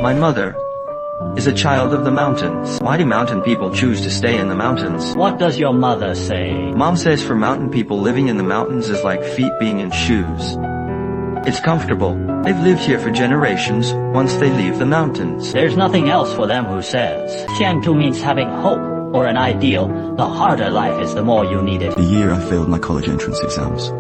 My mother is a child of the mountains. Why do mountain people choose to stay in the mountains? What does your mother say? Mom says for mountain people living in the mountains is like feet being in shoes. It's comfortable. They've lived here for generations once they leave the mountains. There's nothing else for them who says. Xiangtu means having hope or an ideal. The harder life is, the more you need it. The year I failed my college entrance exams.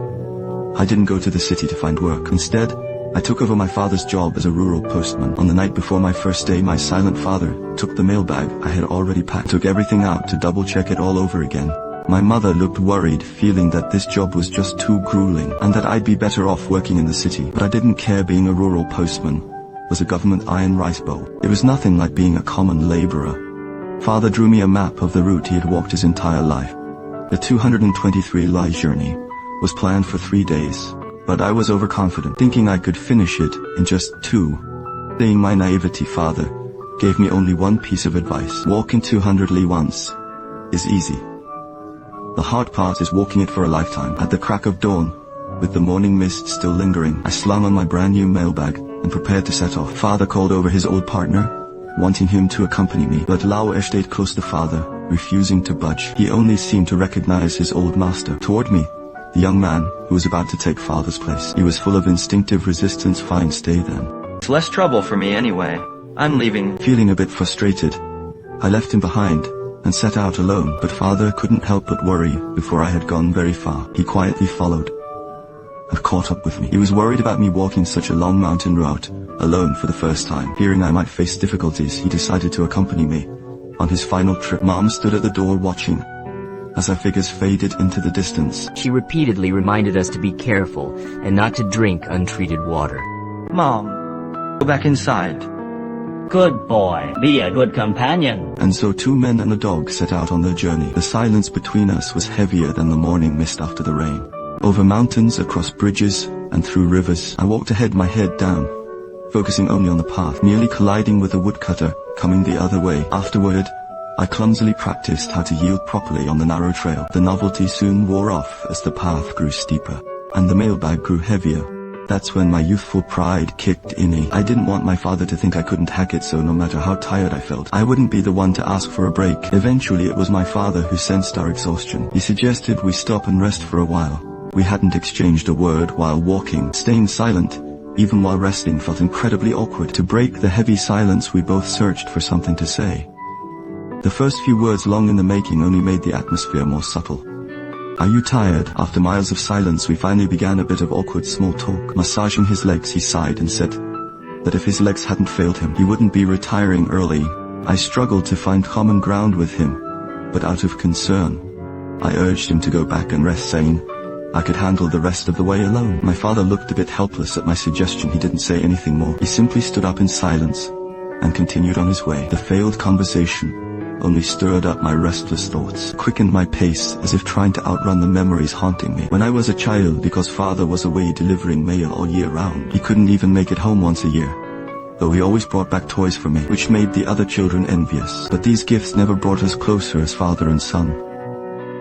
I didn't go to the city to find work. Instead, I took over my father's job as a rural postman. On the night before my first day, my silent father took the mailbag I had already packed, took everything out to double-check it all over again. My mother looked worried, feeling that this job was just too grueling, and that I'd be better off working in the city. But I didn't care. Being a rural postman was a government iron rice bowl. It was nothing like being a common laborer. Father drew me a map of the route he had walked his entire life. The 223-li journey was planned for 3 days, but I was overconfident, thinking I could finish it in just 2. Seeing my naivety, father gave me only one piece of advice. Walking 200 li once is easy. The hard part is walking it for a lifetime. At the crack of dawn, with the morning mist still lingering, I slung on my brand new mailbag and prepared to set off. Father called over his old partner, wanting him to accompany me, but Lao stayed close to father, refusing to budge. He only seemed to recognize his old master. Toward me, the young man who was about to take father's place. He was full of instinctive resistance. Fine, stay then. It's less trouble for me anyway. I'm leaving. Feeling a bit frustrated, I left him behind and set out alone, but father couldn't help but worry. Before I had gone very far, he quietly followed and caught up with me. He was worried about me walking such a long mountain route alone for the first time. Fearing I might face difficulties, he decided to accompany me on his final trip. Mom stood at the door watching as our figures faded into the distance. She repeatedly reminded us to be careful and not to drink untreated water. Mom, go back inside. Good boy. Be a good companion. And so 2 men and a dog set out on their journey. The silence between us was heavier than the morning mist after the rain. Over mountains, across bridges, and through rivers, I walked ahead, my head down, focusing only on the path, nearly colliding with a woodcutter coming the other way. Afterward, I clumsily practiced how to yield properly on the narrow trail. The novelty soon wore off as the path grew steeper, and the mailbag grew heavier. That's when my youthful pride kicked in. I didn't want my father to think I couldn't hack it, so no matter how tired I felt, I wouldn't be the one to ask for a break. Eventually it was my father who sensed our exhaustion. He suggested we stop and rest for a while. We hadn't exchanged a word while walking. Staying silent, even while resting, felt incredibly awkward. To break the heavy silence, we both searched for something to say. The first few words, long in the making, only made the atmosphere more subtle. Are you tired? After miles of silence, we finally began a bit of awkward small talk. Massaging his legs, he sighed and said that if his legs hadn't failed him, he wouldn't be retiring early. I struggled to find common ground with him, but out of concern, I urged him to go back and rest, saying I could handle the rest of the way alone. My father looked a bit helpless at my suggestion. He didn't say anything more. He simply stood up in silence and continued on his way. The failed conversation only stirred up my restless thoughts, quickened my pace as if trying to outrun the memories haunting me. When I was a child, because father was away delivering mail all year round, he couldn't even make it home once a year, though he always brought back toys for me, which made the other children envious. But these gifts never brought us closer as father and son.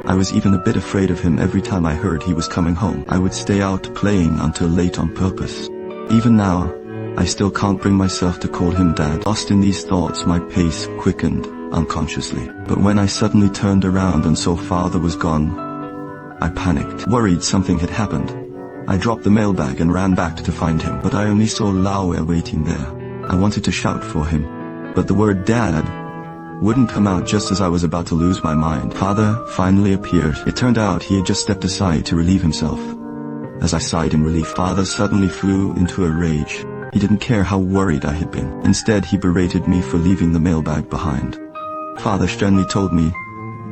I was even a bit afraid of him. Every time I heard he was coming home, I would stay out playing until late on purpose. Even now, I still can't bring myself to call him dad. Lost in these thoughts, my pace quickened unconsciously. But when I suddenly turned around and saw father was gone, I panicked, worried something had happened. I dropped the mailbag and ran back to find him, but I only saw Lao waiting there. I wanted to shout for him, but the word dad wouldn't come out. Just as I was about to lose my mind, father finally appeared. It turned out he had just stepped aside to relieve himself. As I sighed in relief, father suddenly flew into a rage. He didn't care how worried I had been. Instead, he berated me for leaving the mailbag behind. Father sternly told me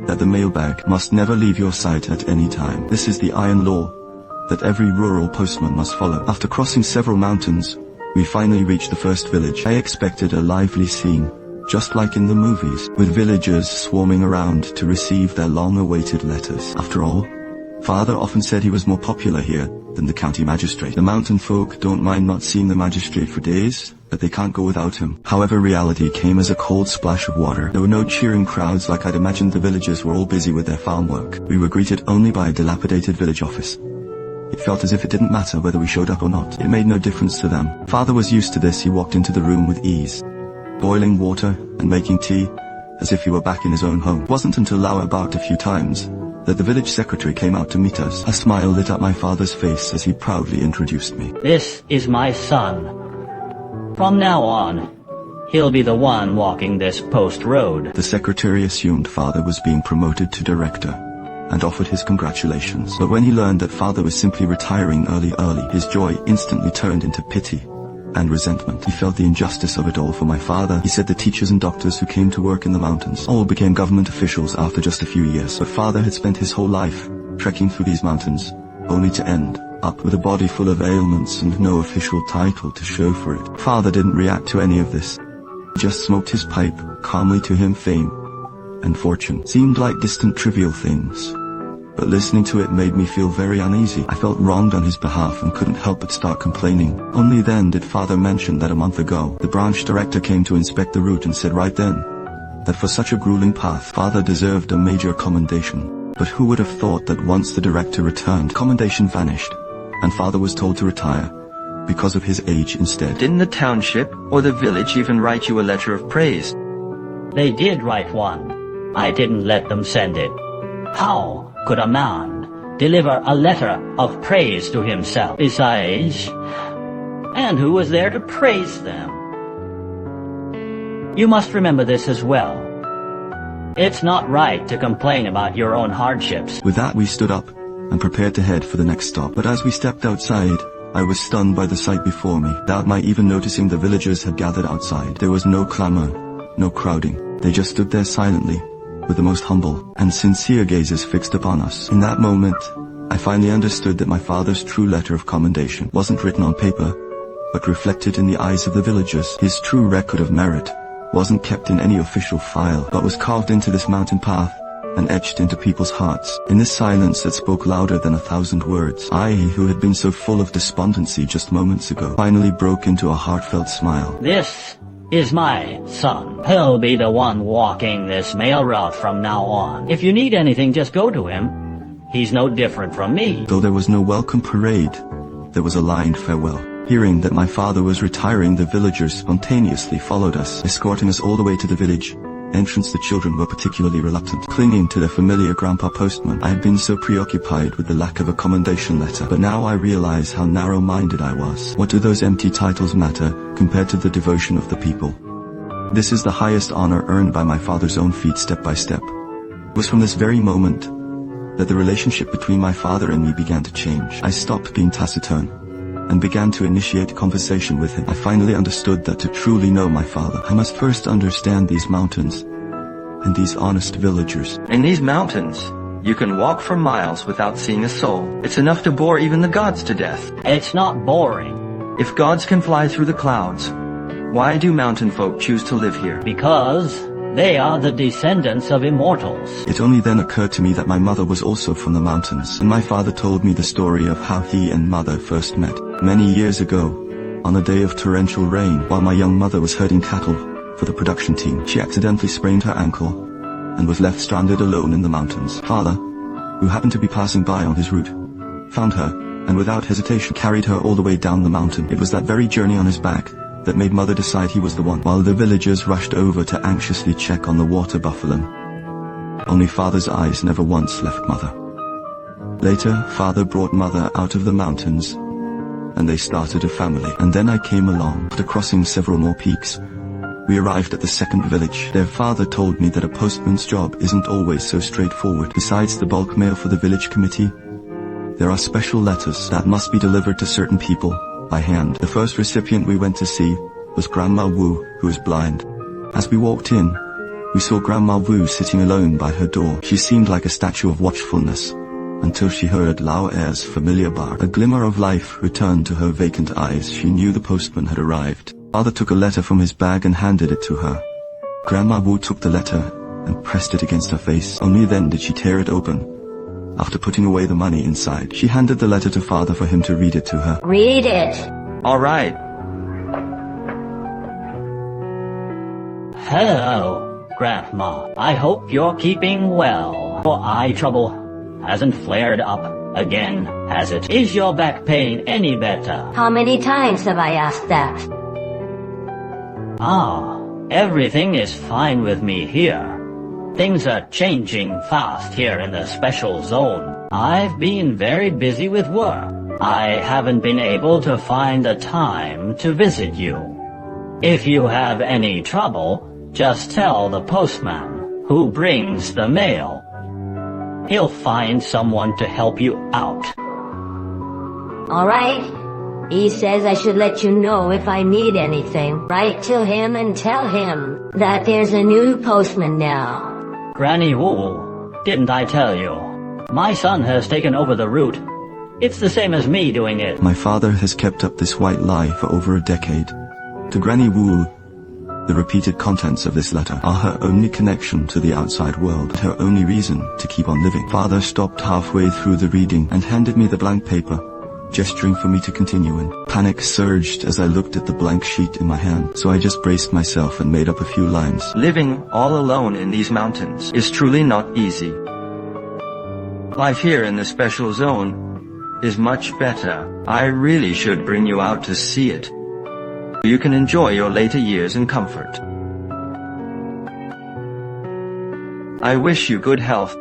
that the mailbag must never leave your sight at any time. This is the iron law that every rural postman must follow. After crossing several mountains, we finally reached the first village. I expected a lively scene, just like in the movies, with villagers swarming around to receive their long-awaited letters. After all, father often said he was more popular here than the county magistrate. The mountain folk don't mind not seeing the magistrate for days, but they can't go without him. However, reality came as a cold splash of water. There were no cheering crowds like I'd imagined. The villagers were all busy with their farm work. We were greeted only by a dilapidated village office. It felt as if it didn't matter whether we showed up or not. It made no difference to them. Father was used to this. He walked into the room with ease, boiling water, and making tea, as if he were back in his own home. It wasn't until Hua barked a few times that the village secretary came out to meet us. A smile lit up my father's face as he proudly introduced me. This is my son. From now on, he'll be the one walking this post road. The secretary assumed father was being promoted to director and offered his congratulations. But when he learned that father was simply retiring early, his joy instantly turned into pity and resentment. He felt the injustice of it all for my father. He said the teachers and doctors who came to work in the mountains all became government officials after just a few years. But father had spent his whole life trekking through these mountains, only to end up with a body full of ailments and no official title to show for it. Father didn't react to any of this. He just smoked his pipe. Calmly to him, fame and fortune seemed like distant trivial things. But listening to it made me feel very uneasy. I felt wronged on his behalf and couldn't help but start complaining. Only then did father mention that a month ago, the branch director came to inspect the route and said right then that for such a grueling path, father deserved a major commendation. But who would have thought that once the director returned, commendation vanished, and father was told to retire because of his age instead. Didn't the township or the village even write you a letter of praise? They did write one. I didn't let them send it. How could a man deliver a letter of praise to himself? Besides, and who was there to praise them? You must remember this as well. It's not right to complain about your own hardships. With that, we stood up and prepared to head for the next stop. But as we stepped outside, I was stunned by the sight before me. Without my even noticing, the villagers had gathered outside. There was no clamor, no crowding. They just stood there silently, with the most humble and sincere gazes fixed upon us. In that moment, I finally understood that my father's true letter of commendation wasn't written on paper, but reflected in the eyes of the villagers. His true record of merit wasn't kept in any official file, but was carved into this mountain path and etched into people's hearts. In this silence that spoke louder than 1,000 words, I, who had been so full of despondency just moments ago, finally broke into a heartfelt smile. This is my son. He'll be the one walking this mail route from now on. If you need anything, just go to him. He's no different from me. Though there was no welcome parade, there was a lined farewell. Hearing that my father was retiring, the villagers spontaneously followed us, escorting us all the way to the village entrance. The children were particularly reluctant, clinging to their familiar grandpa postman. I had been so preoccupied with the lack of a commendation letter, but now I realize how narrow-minded I was. What do those empty titles matter compared to the devotion of the people? This is the highest honor earned by my father's own feet, step by step. It was from this very moment that the relationship between my father and me began to change. I stopped being taciturn and began to initiate conversation with him. I finally understood that to truly know my father, I must first understand these mountains and these honest villagers. In these mountains, you can walk for miles without seeing a soul. It's enough to bore even the gods to death. It's not boring. If gods can fly through the clouds, why do mountain folk choose to live here? Because they are the descendants of immortals. It only then occurred to me that my mother was also from the mountains, and my father told me the story of how he and mother first met. Many years ago, on a day of torrential rain, while my young mother was herding cattle for the production team, she accidentally sprained her ankle and was left stranded alone in the mountains. Father, who happened to be passing by on his route, found her, and without hesitation carried her all the way down the mountain. It was that very journey on his back that made mother decide he was the one. While the villagers rushed over to anxiously check on the water buffalo, only father's eyes never once left mother. Later, father brought mother out of the mountains, and they started a family. And then I came along. After crossing several more peaks, we arrived at the second village. Their father told me that a postman's job isn't always so straightforward. Besides the bulk mail for the village committee, there are special letters that must be delivered to certain people by hand. The first recipient we went to see was Grandma Wu, who is blind. As we walked in, we saw Grandma Wu sitting alone by her door. She seemed like a statue of watchfulness, until she heard Lao Er's familiar bark. A glimmer of life returned to her vacant eyes. She knew the postman had arrived. Father took a letter from his bag and handed it to her. Grandma Wu took the letter and pressed it against her face. Only then did she tear it open. After putting away the money inside, she handed the letter to father for him to read it to her. Read it. All right. Hello, Grandma. I hope you're keeping well. Your eye trouble hasn't flared up again, has it? Is your back pain any better? How many times have I asked that? Everything is fine with me here. Things are changing fast here in the special zone. I've been very busy with work. I haven't been able to find the time to visit you. If you have any trouble, just tell the postman who brings the mail. He'll find someone to help you out. All right. He says I should let you know if I need anything. Write to him and tell him that there's a new postman now. Granny Wu, didn't I tell you? My son has taken over the route. It's the same as me doing it. My father has kept up this white lie for over a decade. To Granny Wu, the repeated contents of this letter are her only connection to the outside world, her only reason to keep on living. Father stopped halfway through the reading and handed me the blank paper, gesturing for me to continue, and panic surged as I looked at the blank sheet in my hand. So I just braced myself and made up a few lines. Living all alone in these mountains is truly not easy. Life here in the special zone is much better. I really should bring you out to see it. You can enjoy your later years in comfort. I wish you good health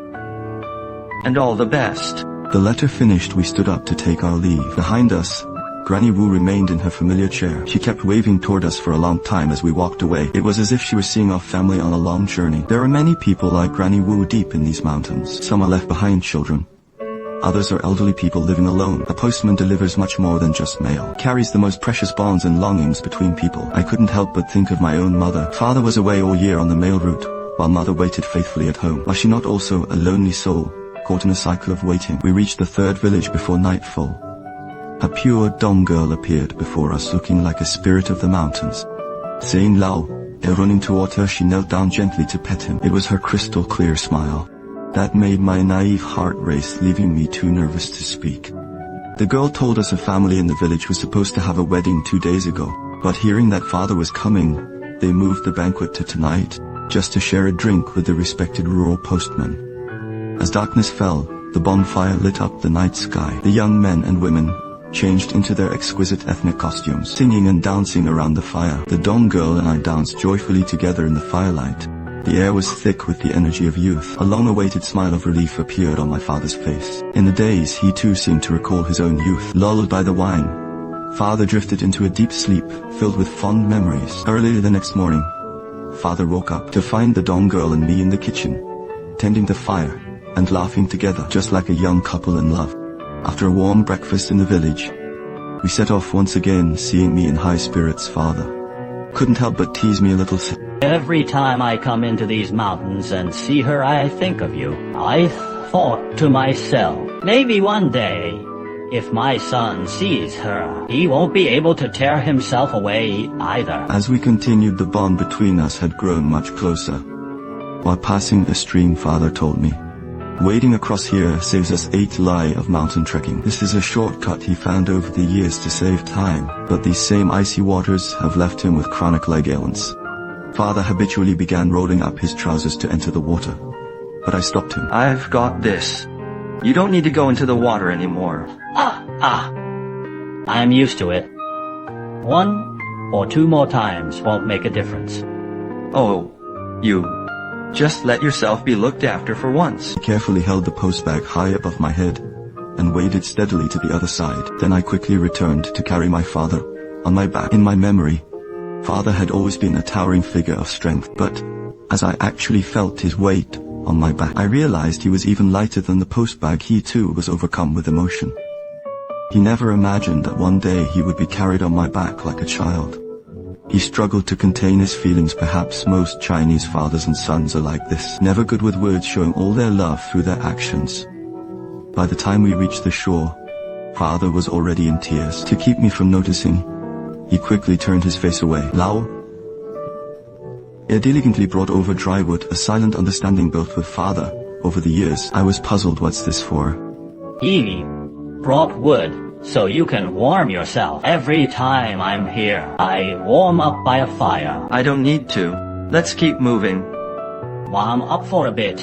and all the best. The letter finished, we stood up to take our leave. Behind us, Granny Wu remained in her familiar chair. She kept waving toward us for a long time as we walked away. It was as if she was seeing our family on a long journey. There are many people like Granny Wu deep in these mountains. Some are left behind children. Others are elderly people living alone. A postman delivers much more than just mail. Carries the most precious bonds and longings between people. I couldn't help but think of my own mother. Father was away all year on the mail route, while mother waited faithfully at home. Was she not also a lonely soul, caught in a cycle of waiting? We reached the third village before nightfall. A pure Dong girl appeared before us, looking like a spirit of the mountains. Saying Lao, running toward her, she knelt down gently to pet him. It was her crystal clear smile that made my naive heart race, leaving me too nervous to speak. The girl told us a family in the village was supposed to have a wedding 2 days ago, but hearing that father was coming, they moved the banquet to tonight, just to share a drink with the respected rural postman. As darkness fell, the bonfire lit up the night sky. The young men and women changed into their exquisite ethnic costumes, singing and dancing around the fire. The Dong girl and I danced joyfully together in the firelight. The air was thick with the energy of youth. A long-awaited smile of relief appeared on my father's face. In the days, he too seemed to recall his own youth. Lulled by the wine, father drifted into a deep sleep, filled with fond memories. Early the next morning, father woke up to find the Dong girl and me in the kitchen, tending the fire and laughing together, just like a young couple in love. After a warm breakfast in the village, we set off once again, seeing me in high spirits. Father couldn't help but tease me a little. Every time I come into these mountains and see her, I think of you. I thought to myself, maybe one day, if my son sees her, he won't be able to tear himself away either. As we continued, the bond between us had grown much closer. While passing a stream, father told me, wading across here saves us 8 li of mountain trekking. This is a shortcut he found over the years to save time, but these same icy waters have left him with chronic leg ailments. Father habitually began rolling up his trousers to enter the water, but I stopped him. I've got this. You don't need to go into the water anymore. I'm used to it. 1 or 2 more times won't make a difference. Oh, you. Just let yourself be looked after for once. He carefully held the post bag high above my head and waded steadily to the other side. Then I quickly returned to carry my father on my back. In my memory, father had always been a towering figure of strength, but as I actually felt his weight on my back, I realized he was even lighter than the post bag. He too was overcome with emotion. He never imagined that one day he would be carried on my back like a child. He struggled to contain his feelings. Perhaps most Chinese fathers and sons are like this, never good with words, showing all their love through their actions. By the time we reached the shore, father was already in tears. To keep me from noticing, he quickly turned his face away. Lao diligently brought over dry wood, a silent understanding built with father over the years. I was puzzled. What's this for? He brought wood so you can warm yourself. Every time I'm here, I warm up by a fire. I don't need to. Let's keep moving. Warm up for a bit.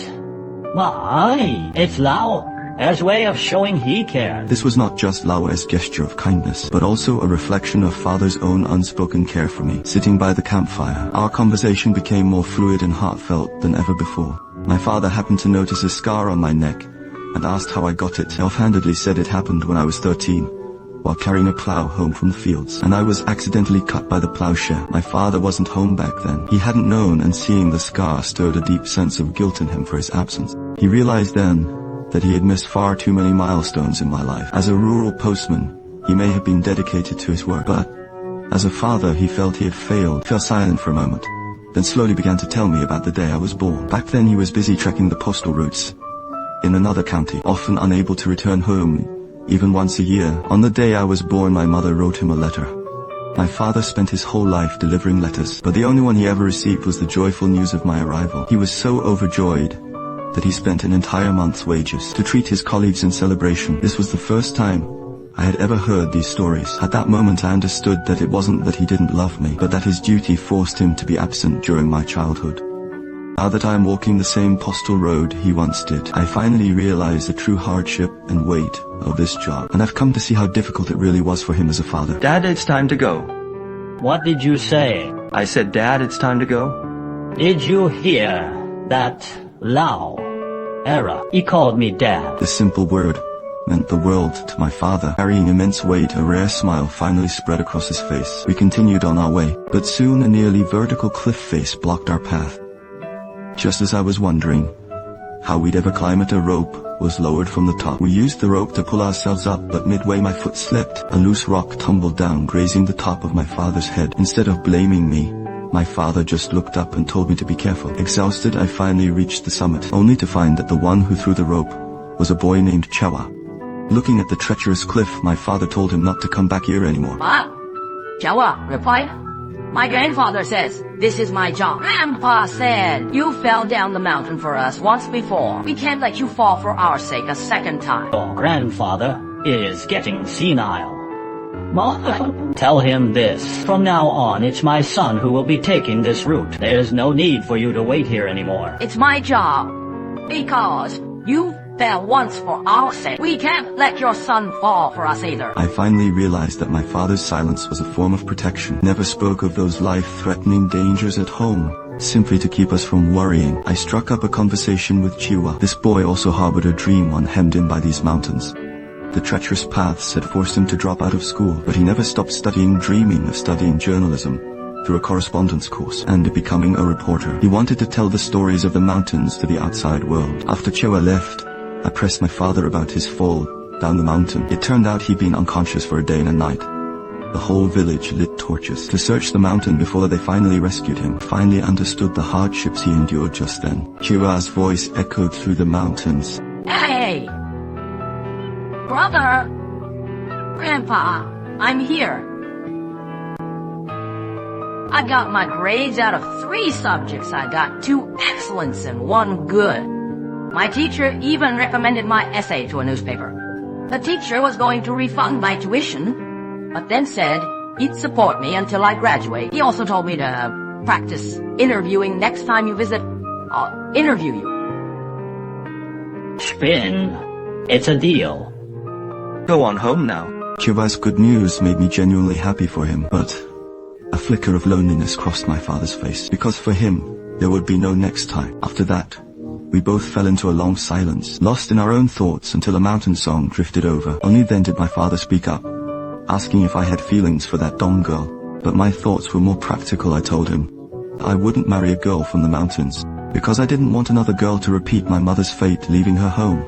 Why? It's Lao. as way of showing he cared. This was not just Lao's gesture of kindness, but also a reflection of father's own unspoken care for me. Sitting by the campfire, our conversation became more fluid and heartfelt than ever before. My father happened to notice a scar on my neck and asked how I got it. I offhandedly said it happened when I was 13, while carrying a plow home from the fields, and I was accidentally cut by the plowshare. My father wasn't home back then. He hadn't known, and seeing the scar stirred a deep sense of guilt in him for his absence. He realized then that he had missed far too many milestones in my life. As a rural postman, he may have been dedicated to his work, but as a father he felt he had failed. Fell silent for a moment, then slowly began to tell me about the day I was born. Back then he was busy trekking the postal routes in another county, often unable to return home even once a year. On the day I was born, my mother wrote him a letter. My father spent his whole life delivering letters, but the only one he ever received was the joyful news of my arrival. He was so overjoyed that he spent an entire month's wages to treat his colleagues in celebration. This was the first time I had ever heard these stories. At that moment I understood that it wasn't that he didn't love me, but that his duty forced him to be absent during my childhood. Now that I am walking the same postal road he once did, I finally realize the true hardship and weight of this job, and I've come to see how difficult it really was for him as a father. Dad, it's time to go. What did you say? I said, Dad, it's time to go. Did you hear that? Lao. Era. He called me Dad. This simple word meant the world to my father. Carrying immense weight, a rare smile finally spread across his face. We continued on our way, but soon a nearly vertical cliff face blocked our path. Just as I was wondering how we'd ever climb it, a rope was lowered from the top. We used the rope to pull ourselves up, but midway my foot slipped. A loose rock tumbled down, grazing the top of my father's head. Instead of blaming me, my father just looked up and told me to be careful. Exhausted, I finally reached the summit, only to find that the one who threw the rope was a boy named Chewa. Looking at the treacherous cliff, my father told him not to come back here anymore. What? Chewa replied, my grandfather says, this is my job. Grandpa said, you fell down the mountain for us once before. We can't let you fall for our sake a second time. Your grandfather is getting senile. Mom, tell him this. From now on, it's my son who will be taking this route. There's no need for you to wait here anymore. It's my job. Because you fell once for our sake. We can't let your son fall for us either. I finally realized that my father's silence was a form of protection. Never spoke of those life-threatening dangers at home, simply to keep us from worrying. I struck up a conversation with Chiwa. This boy also harbored a dream, one hemmed in by these mountains. The treacherous paths had forced him to drop out of school, but he never stopped studying, dreaming of studying journalism through a correspondence course and becoming a reporter. He wanted to tell the stories of the mountains to the outside world. After Chewa left, I pressed my father about his fall down the mountain. It turned out he'd been unconscious for a day and a night. The whole village lit torches to search the mountain before they finally rescued him. Finally understood the hardships he endured just then. Chewa's voice echoed through the mountains. Hey! Brother! Grandpa, I'm here. I got my grades out of 3 subjects. I got 2 excellents and 1 good. My teacher even recommended my essay to a newspaper. The teacher was going to refund my tuition, but then said he'd support me until I graduate. He also told me to practice interviewing. Next time you visit, I'll interview you. Spin. It's a deal. Go on home now. Chewa's good news made me genuinely happy for him, but a flicker of loneliness crossed my father's face, because for him, there would be no next time. After that, we both fell into a long silence, lost in our own thoughts until a mountain song drifted over. Only then did my father speak up, asking if I had feelings for that Dong girl. But my thoughts were more practical. I told him I wouldn't marry a girl from the mountains, because I didn't want another girl to repeat my mother's fate, leaving her home,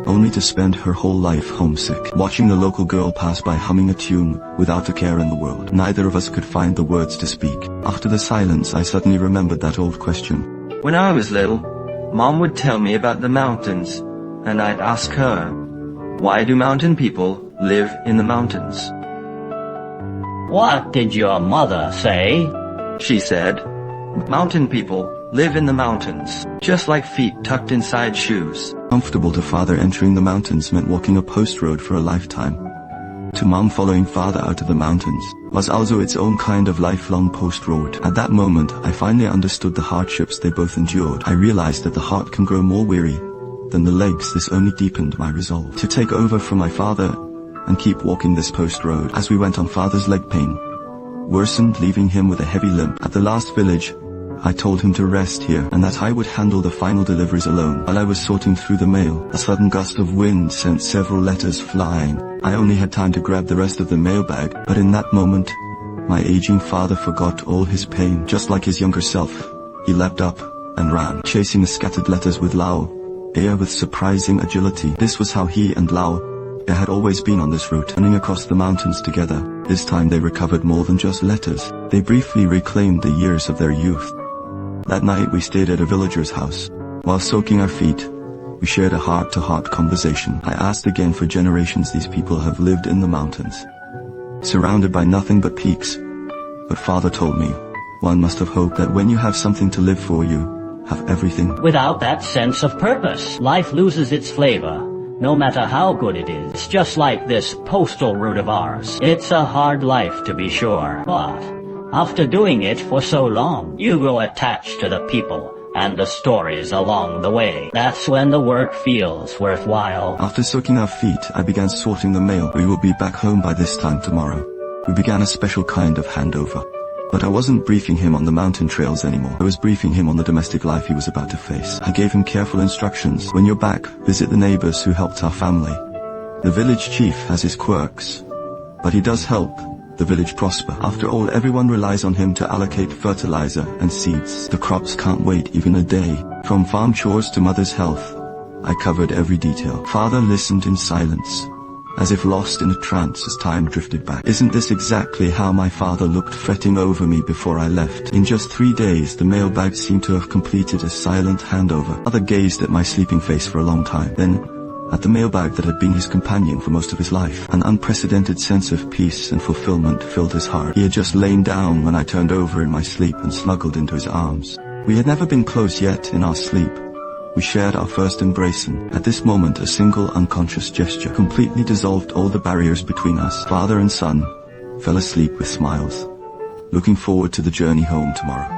only to spend her whole life homesick, watching the local girl pass by humming a tune without a care in the world. Neither of us could find the words to speak. After the silence, I suddenly remembered that old question. When I was little, Mom would tell me about the mountains, and I'd ask her, why do mountain people live in the mountains? What did your mother say? She said, mountain people live in the mountains, just like feet tucked inside shoes. Comfortable to father, entering the mountains meant walking a post road for a lifetime. To Mom, following father out of the mountains was also its own kind of lifelong post road. At that moment, I finally understood the hardships they both endured. I realized that the heart can grow more weary than the legs. This only deepened my resolve to take over from my father and keep walking this post road. As we went on, father's leg pain worsened, leaving him with a heavy limp. At the last village, I told him to rest here and that I would handle the final deliveries alone. While I was sorting through the mail, a sudden gust of wind sent several letters flying. I only had time to grab the rest of the mailbag, but in that moment, my aging father forgot all his pain. Just like his younger self, he leapt up and ran, chasing the scattered letters with Lao with surprising agility. This was how he and Lao had always been on this route, running across the mountains together. This time they recovered more than just letters. They briefly reclaimed the years of their youth. That night we stayed at a villager's house. While soaking our feet, we shared a heart-to-heart conversation. I asked again, for generations these people have lived in the mountains, surrounded by nothing but peaks. But father told me, one must have hope that when you have something to live for, you have everything. Without that sense of purpose, life loses its flavor, no matter how good it is. Just like this postal route of ours. It's a hard life, to be sure, but after doing it for so long, you grow attached to the people and the stories along the way. That's when the work feels worthwhile. After soaking our feet, I began sorting the mail. We will be back home by this time tomorrow. We began a special kind of handover. But I wasn't briefing him on the mountain trails anymore. I was briefing him on the domestic life he was about to face. I gave him careful instructions. When you're back, visit the neighbors who helped our family. The village chief has his quirks, but he does help the village prosper. After all, everyone relies on him to allocate fertilizer and seeds. The crops can't wait even a day. From farm chores to mother's health, I covered every detail. Father listened in silence, as if lost in a trance as time drifted back. Isn't this exactly how my father looked, fretting over me before I left? In just 3 days, the mailbag seemed to have completed a silent handover. Father gazed at my sleeping face for a long time. Then, at the mailbag that had been his companion for most of his life, an unprecedented sense of peace and fulfillment filled his heart. He had just lain down when I turned over in my sleep and snuggled into his arms. We had never been close yet in our sleep. We shared our first embrace, and at this moment a single unconscious gesture completely dissolved all the barriers between us. Father and son fell asleep with smiles, looking forward to the journey home tomorrow.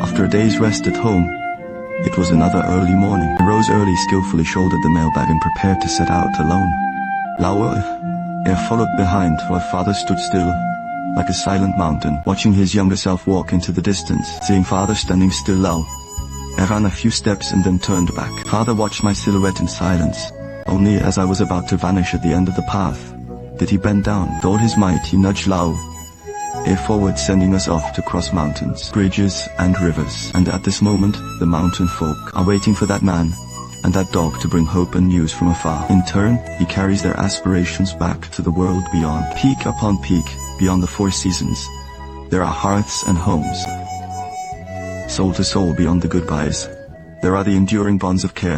After a day's rest at home, it was another early morning. I rose early, skillfully shouldered the mailbag and prepared to set out alone. Lao followed behind while father stood still, like a silent mountain, watching his younger self walk into the distance. Seeing father standing still, Lao ran a few steps and then turned back. Father watched my silhouette in silence. Only as I was about to vanish at the end of the path did he bend down. With all his might, he nudged Lao forward, sending us off to cross mountains, bridges, and rivers. And at this moment, the mountain folk are waiting for that man and that dog to bring hope and news from afar. In turn, he carries their aspirations back to the world beyond. Peak upon peak, beyond the 4 seasons, there are hearths and homes. Soul to soul beyond the goodbyes, there are the enduring bonds of care.